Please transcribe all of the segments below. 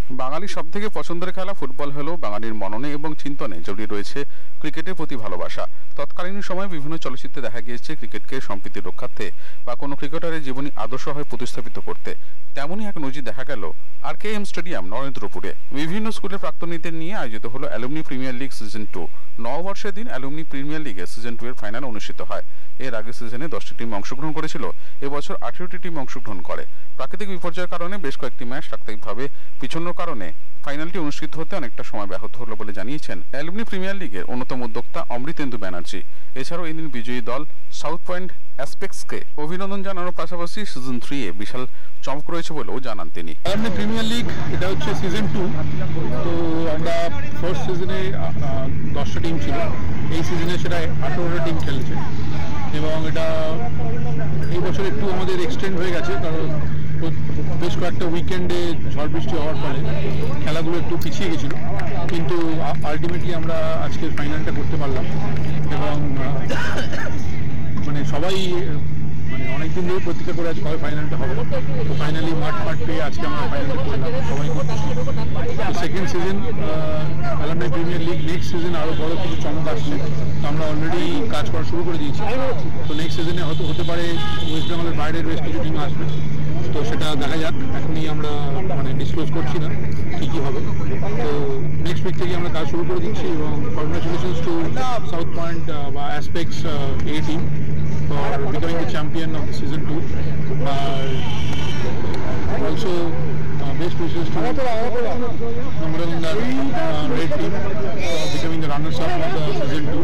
বাঙালির সবথেকে পছন্দের খেলা ফুটবল হলেও বাঙালির মননে এবং চিন্তনে জড়িয়ে রয়েছে ক্রিকেটের প্রতি ভালোবাসা। তৎকালীন সময়ে বিভিন্ন চলচ্চিত্রে দেখা গিয়েছে ক্রিকেটকে সম্প্রীতি রক্ষার্থে বা কোনো ক্রিকেটারের জীবনী আদর্শ হয়ে প্রতিস্থাপিত করতে। তেমনই এক নজির দেখা গেল RKM স্টেডিয়াম নরেন্দ্রপুরে। বিভিন্ন স্কুলের প্রাক্তনীদের নিয়ে আয়োজিত হলো অ্যালুমনি প্রিমিয়ার লিগ সিজন 2। নববর্ষের দিন অ্যালুমনি প্রিমিয়ার লিগে সিজন 2 এর ফাইনাল অনুষ্ঠিত হয়। এর আগে সিজনে 10টি টিম অংশগ্রহণ করেছিল, এবছর 18টি টিম অংশগ্রহণ করে। প্রাকৃতিক বিপর্যয়ের কারণে বেশ কয়েকটি ম্যাচ সাপ্তাহিকভাবে পিছনোর কারণে ফাইনালটি অনুষ্ঠিত হতে অনেকটা সময় ব্যাহত হলো বলে জানিয়েছেন অ্যালুমনি প্রিমিয়ার লিগের অন্যতম উদ্যোক্তা অমৃতেন্দু ব্যানার্জি। এছাড়াও এদিন বিজয়ী দল সাউথ পয়েন্ট অ্যাসপেক্টসকে অভিনন্দন জানানোর পাশাপাশি সিজন 3 এ বিশাল চমক রয়েছে বলেও জানান তিনি। অ্যালুমনি প্রিমিয়ার লিগ এটা হচ্ছে সিজন 2। তো আমরা ফার্স্ট সিজনে 10টা টিম ছিল, এই সিজনে সেটা 18টা টিম খেলছে এবং এটা এই বছর একটু আমাদের এক্সটেন্ড হয়ে গেছে, কারণ বেশ কয়েকটা উইকেন্ডে ঝড় বৃষ্টি হওয়ার ফলে খেলাগুলো একটু পিছিয়ে গেছিলো, কিন্তু আলটিমেটলি আমরা আজকে ফাইনালটা করতে পারলাম এবং মানে সবাই অনেকদিন ধরে প্রতীক্ষা করে আজ কবে ফাইনালটা হবে। তো ফাইনালি মাঠ পেয়ে আজকে আমরা ফাইনালটা করলাম, সবাই তো second season alumni premier league next season আরও বড় কিছু চমক আসছে। তো আমরা অলরেডি কাজ করা শুরু করে দিয়েছি। তো নেক্সট সিজনে হতে পারে ওয়েস্ট বেঙ্গলের বাইরের বেশ কিছু টিম আসবে, তো সেটা দেখা যাক। এখনই আমরা ডিসক্লোজ করছি না কী কী হবে। তো নেক্সট উইক থেকে আমরা কাজ শুরু করে দিচ্ছি এবং কংগ্রাচুলেশনস টু সাউথ পয়েন্ট বা aspects A team for becoming the champion of the season 2. Also, best wishes to Namrandar Red team for becoming the runners-up of the season 2.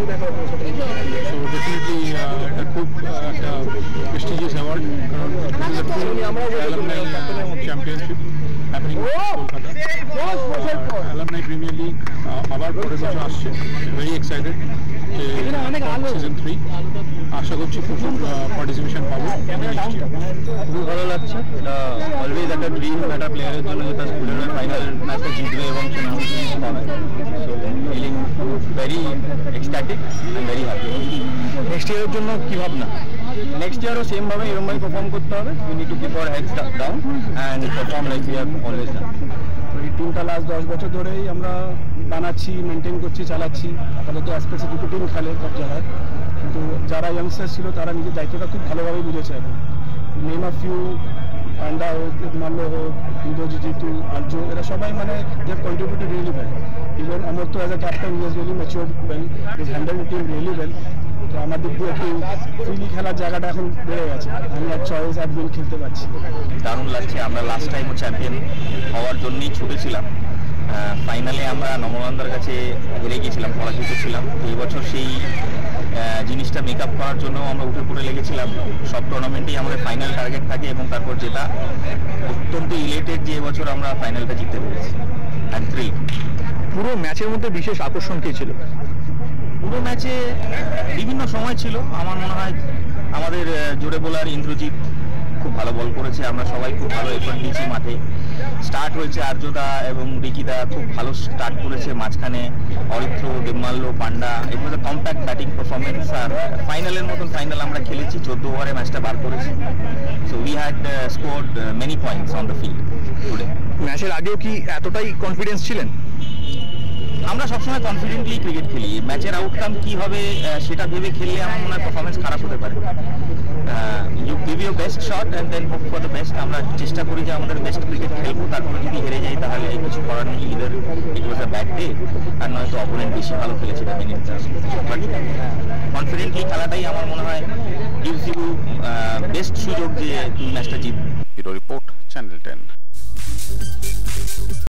So definitely a good prestigious award. This is a full alumni championship happening in Kolkata. Alumni Premier League আবার পরের বছর আসছে। Very excited season 3 আশা করছি প্রচুর participation পাবো। খুব ভালো লাগছে। এটা অলওয়েজ একটা ড্রিম একটা প্লেয়ারের জন্য, যে তার স্কুলের ফাইনাল ম্যাচটা জিতবে এবং পাবে। So feeling very ecstatic and very happy. Next ইয়ারের জন্য কী ভাবনা? নেক্সট ইয়ারও সেমভাবে এরকমভাবে পারফর্ম করতে হবে। We need to keep our heads down and perform like we have always done. এই টিমটা লাস্ট 10 বছর ধরেই আমরা বানাচ্ছি, মেনটেন করছি, চালাচ্ছি। আপাতত অ্যাসপেক্টসে 2টো টিম খেলে সব জায়গায়, কিন্তু যারা ইয়াংস্টার ছিল তারা নিজের দায়িত্বটা খুব ভালোভাবে বুঝেছে। এখন নেম অফ ফিউ, পান্ডা হোক, মাল্য হোক, ইন্দ্রজিৎ, জিতু, আর্য, এরা সবাই they have contributed really well. Even Amar তো as a captain he has really matured well, he has handled the team really well. তো আমার দিক দিয়ে একটু ফ্রিলি খেলার জায়গাটা এখন বেড়ে গেছে, আমি আর চয়েস আর উইন খেলতে পারছি। দারুণ লাগছে। আমরা লাস্ট টাইমও চ্যাম্পিয়ন হওয়ার জন্যই ছুটেছিলাম। ফাইনালে আমরা নমরন্দার কাছে হেরে গিয়েছিলাম, পরাজিত ছিলাম। এই বছর সেই জিনিসটা মেক আপ করার জন্য আমরা উঠে পড়ে লেগেছিলাম। সব টুর্নামেন্টেই আমাদের ফাইনাল টার্গেট থাকে এবং তারপর যেটা অত্যন্ত ইলেটেড যে এবছর আমরা ফাইনালটা জিততে পেরেছি। অ্যান্ড থ্রি পুরো ম্যাচের মধ্যে বিশেষ আকর্ষণ কী ছিল? পুরো ম্যাচে বিভিন্ন সময় ছিল। আমার মনে হয় আমাদের জোরে বোলার ইন্দ্রজিৎ খুব ভালো বল করেছে, আমরা সবাই খুব ভালো এফর্ট দিয়েছি মাঠে। স্টার্ট হয়েছে আর্যদা এবং রিকিদা খুব ভালো স্টার্ট করেছে, মাঝখানে অরিত্র, দেবমাল্য, পান্ডা, এগুলো একটা কম্প্যাক্ট ব্যাটিং পারফরমেন্স। আর ফাইনালের মতন ফাইনাল আমরা খেলেছি, 14 ওভারে ম্যাচটা বার করেছি। So we had scored many points on the field today. ম্যাচের আগেও কি এতটাই কনফিডেন্স ছিলেন? আমরা সবসময় কনফিডেন্টলি ক্রিকেট খেলি। ম্যাচের আউটকাম কী হবে সেটা ভেবে খেললে আমার মনে হয় পারফরমেন্স খারাপ হতে পারে। You give your best shot and then hope for the best. আমরা চেষ্টা করি যে আমাদের বেস্ট ক্রিকেট খেলবো, তারপরে যদি হেরে যাই তাহলে কিছু করার নেই। Either it was a bad day, আর নয়তো অপোনেন্ট বেশি ভালো খেলেছে, বাট কনফিডেন্টলি খেলাটাই আমার মনে হয় গিভস ইউ বেস্ট সুযোগ যে তুমি ম্যাচটা জিতবে। Report channel 10।